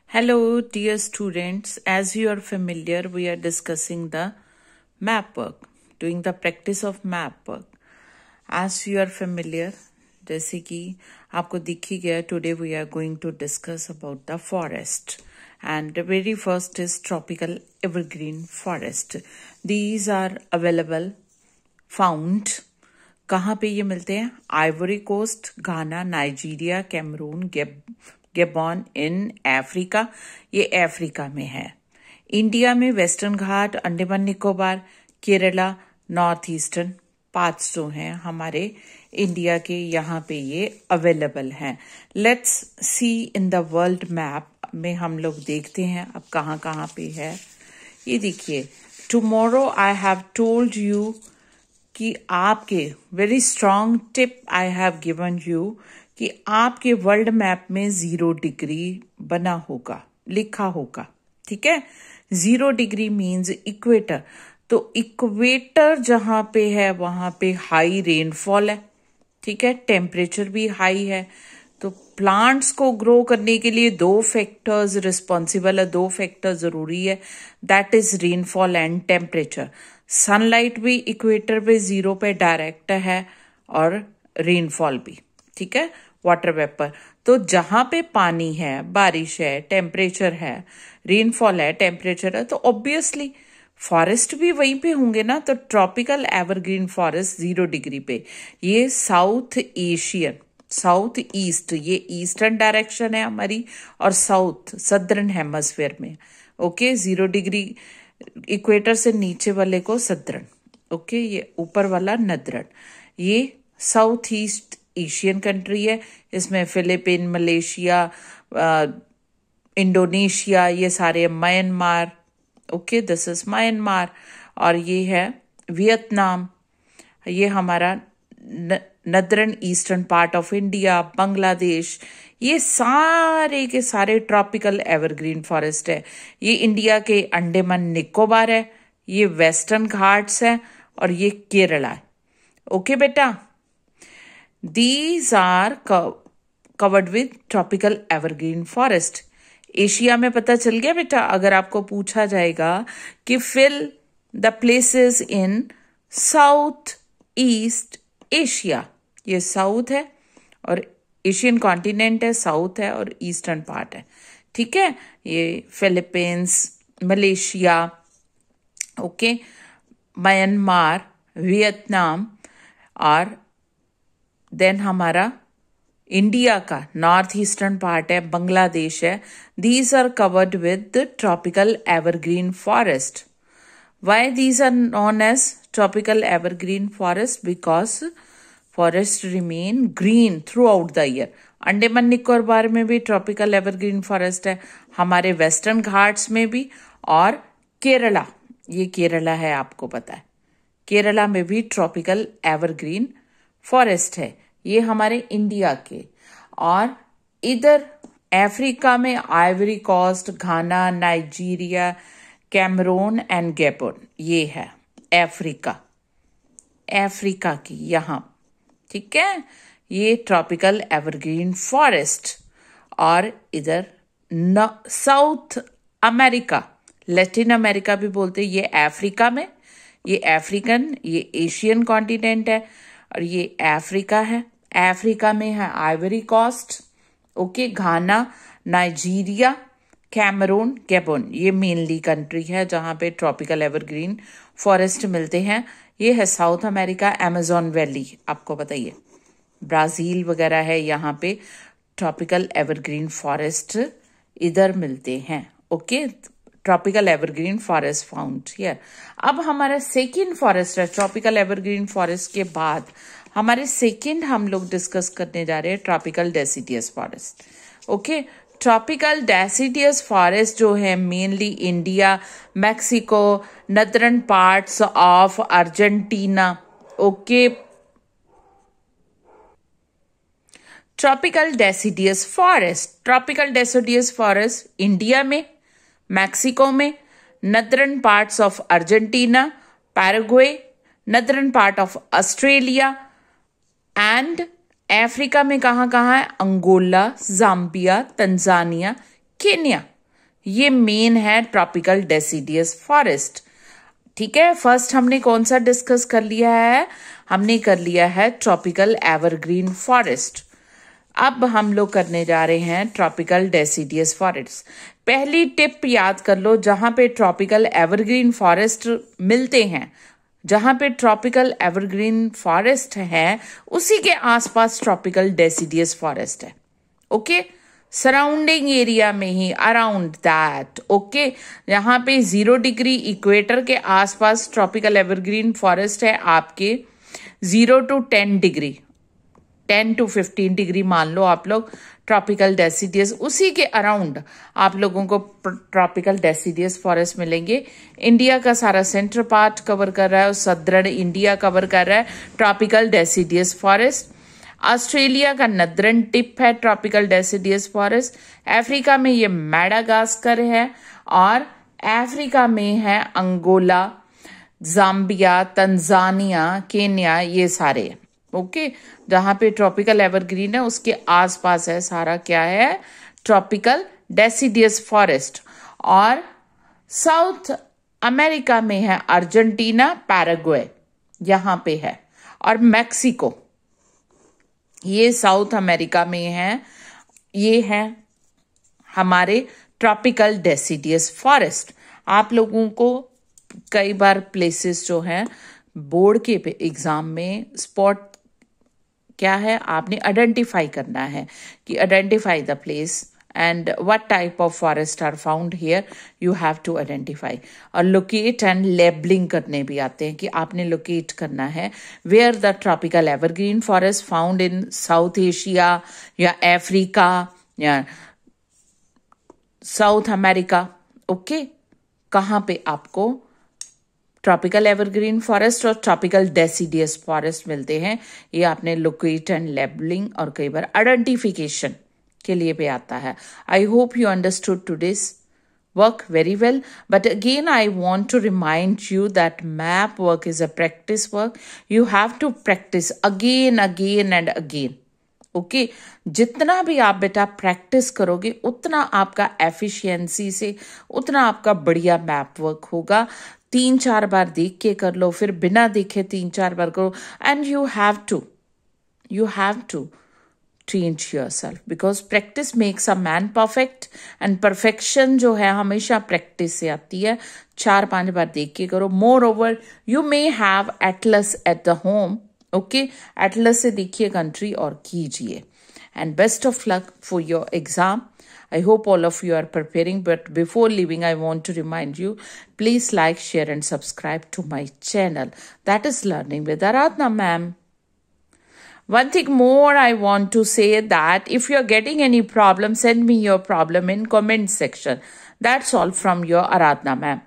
Hello, dear students. As you are familiar, we are discussing the map work, doing the practice of map work. As you are familiar, जैसे कि आपको दिख ही गया, today we are going to discuss about the forest. And the very first is tropical evergreen forest. These are available, found. कहाँ पे ये मिलते हैं? Ivory Coast, Ghana, Nigeria, Cameroon, Gabon in Africa, ये अफ्रीका में है। इंडिया में western Ghat, Andaman Nicobar, Kerala, north eastern parts जो हैं हमारे इंडिया के, यहाँ पे ये अवेलेबल हैं। Let's see in the world map में हम लोग देखते हैं अब कहाँ कहाँ पे है। ये देखिए, tomorrow I have told you कि आपके very strong tip I have given you कि आपके वर्ल्ड मैप में 0 डिग्री बना होगा, लिखा होगा, ठीक है। 0 डिग्री मीन्स इक्वेटर। तो इक्वेटर जहां पे है वहां पे हाई रेनफॉल है, ठीक है, टेम्परेचर भी हाई है। तो प्लांट्स को ग्रो करने के लिए 2 फैक्टर्स रिस्पॉन्सिबल है, 2 फैक्टर जरूरी है, that is rainfall and temperature. Sunlight भी इक्वेटर पे 0 पे डायरेक्ट है और रेनफॉल भी, ठीक है, वाटर वेपर। तो जहां पे पानी है, बारिश है, टेम्परेचर है, रेनफॉल है, टेम्परेचर है, तो ऑब्वियसली फॉरेस्ट भी वहीं पे होंगे ना। तो ट्रॉपिकल एवरग्रीन फॉरेस्ट 0 डिग्री पे, ये साउथ एशियन, साउथ ईस्ट, ये ईस्टर्न डायरेक्शन है हमारी, और साउथ सदर्न हेमस्फेयर में, ओके। 0 डिग्री इक्वेटर से नीचे वाले को सदर्न, ओके, ये ऊपर वाला नदरन। ये साउथ ईस्ट एशियन कंट्री है, इसमें फिलीपीन, मलेशिया, इंडोनेशिया, ये सारे, Myanmar, okay, this is Myanmar, और ये है वियतनाम, ये हमारा नदरन eastern part of India, Bangladesh, ये सारे के सारे ट्रॉपिकल एवरग्रीन फॉरेस्ट है। ये इंडिया के अंडमान निकोबार है, ये वेस्टर्न घाट्स है, और ये केरला है, ओके बेटा। These are covered with tropical evergreen forest. Asia में पता चल गया बेटा। अगर आपको पूछा जाएगा कि fill the places in south east Asia, ये साउथ है और एशियन कॉन्टिनेंट है, साउथ है और ईस्टर्न पार्ट है, ठीक है। ये Philippines, Malaysia, okay, Myanmar, Vietnam, और देन हमारा इंडिया का नॉर्थ ईस्टर्न पार्ट है, बांग्लादेश है। These are covered with tropical evergreen forest. Why these are known as tropical evergreen forest? Because forest remain green throughout the year. Andaman Nicobar में भी tropical evergreen forest है, हमारे western Ghats में भी, और केरला, ये केरला है, आपको पता है, केरला में भी ट्रॉपिकल एवरग्रीन फॉरेस्ट है, ये हमारे इंडिया के। और इधर अफ्रीका में Ivory Coast, Ghana, Nigeria, Cameroon and Gabon, ये है अफ्रीका, अफ्रीका की यहाँ, ठीक है, ये ट्रॉपिकल एवरग्रीन फॉरेस्ट। और इधर साउथ अमेरिका, लैटिन अमेरिका भी बोलते हैं, ये अफ्रीका में, ये अफ्रीकन, ये एशियन कॉन्टिनेंट है, और ये अफ्रीका है। अफ्रीका में है आइवरी कोस्ट, ओके, घाना, नाइजीरिया, कैमरून, गैबोन, ये मेनली कंट्री है जहां पे ट्रॉपिकल एवरग्रीन फॉरेस्ट मिलते हैं। ये है साउथ अमेरिका, अमेजोन वैली, आपको बताइए, ब्राजील वगैरह है, यहाँ पे ट्रॉपिकल एवरग्रीन फॉरेस्ट इधर मिलते हैं, okay. Tropical evergreen forest found here. अब हमारा सेकेंड फॉरेस्ट है ट्रॉपिकल एवरग्रीन फॉरेस्ट के बाद, हमारे सेकेंड हम लोग डिस्कस करने जा रहे हैं tropical deciduous forest, okay. Tropical deciduous forest जो है mainly India, Mexico, नदरन parts of Argentina, okay. Tropical deciduous forest, tropical deciduous forest India में, मैक्सिको में, नदरन parts of Argentina, Paraguay, नदरन part of Australia, and Africa में कहाँ कहाँ है? Angola, Zambia, Tanzania, Kenya, ये main है ट्रॉपिकल डेसिडियस फॉरेस्ट। ठीक है, फर्स्ट हमने कौन सा डिस्कस कर लिया है? हमने कर लिया है ट्रॉपिकल एवरग्रीन फॉरेस्ट। अब हम लोग करने जा रहे हैं ट्रॉपिकल डेसिडियस फॉरेस्ट। पहली टिप याद कर लो, जहां पे ट्रॉपिकल एवरग्रीन फॉरेस्ट मिलते हैं, जहां पे ट्रॉपिकल एवरग्रीन फॉरेस्ट है, उसी के आसपास ट्रॉपिकल डेसिडियस फॉरेस्ट है। ओके, सराउंडिंग एरिया में ही, अराउंड दैट। ओके, यहाँ पे 0 डिग्री इक्वेटर के आसपास ट्रॉपिकल एवरग्रीन फॉरेस्ट है आपके 0 to 10 डिग्री, 10 to 15 डिग्री मान लो आप लोग ट्रॉपिकल डेसिडियस, उसी के अराउंड आप लोगों को ट्रॉपिकल डेसिडियस फॉरेस्ट मिलेंगे। इंडिया का सारा सेंट्रल पार्ट कवर कर रहा है और सदर्न इंडिया कवर कर रहा है ट्रॉपिकल डेसिडियस फॉरेस्ट। ऑस्ट्रेलिया का नदरन टिप है ट्रॉपिकल डेसिडियस फॉरेस्ट। अफ्रीका में ये मैडागास्कर है और अफ्रीका में है अंगोला, जाम्बिया, तंजानिया, केन्या, ये सारे। ओके, जहां पे ट्रॉपिकल एवरग्रीन है उसके आसपास है सारा क्या है? Tropical deciduous forest. और साउथ अमेरिका में है अर्जेंटीना, पैराग्वे यहां पे है, और मैक्सिको, ये साउथ अमेरिका में है। ये है हमारे ट्रॉपिकल डेसिडियस फॉरेस्ट। आप लोगों को कई बार प्लेसेस जो हैं बोर्ड के एग्जाम में स्पॉट क्या है, आपने आइडेंटिफाई करना है कि identify the place and what type of forest are found here, you have to identify। और locate and labeling करने भी आते हैं कि आपने locate करना है where the tropical evergreen forest found in South Asia या अफ्रीका या साउथ अमेरिका। ओके, कहाँ पे आपको ट्रॉपिकल एवरग्रीन फॉरेस्ट और ट्रॉपिकल डेसिडियस फॉरेस्ट मिलते हैं, ये आपने लोकेट एंड लेबलिंग और कई बार आइडेंटिफिकेशन के लिए भी आता है। I hope you understood today's work very well, but again I want to remind you that map work is a practice work. You have to practice again and again. Okay, जितना भी आप बेटा practice करोगे उतना आपका efficiency से उतना आपका बढ़िया मैप वर्क होगा। 3-4 बार देख के कर लो, फिर बिना देखे 3-4 बार करो, and you have to change yourself because practice makes a man perfect, and perfection जो है हमेशा प्रैक्टिस से आती है। 4-5 बार देख के करो। Moreover, you may have atlas at the home. Okay, Atlas से देखिए कंट्री और कीजिए। And best of luck for your exam. I hope all of you are preparing, but before leaving, I want to remind you, please like, share and subscribe to my channel. That is Learning with Aradhna ma'am. One thing more I want to say that if you're getting any problem, send me your problem in comment section. That's all from your Aradhna ma'am.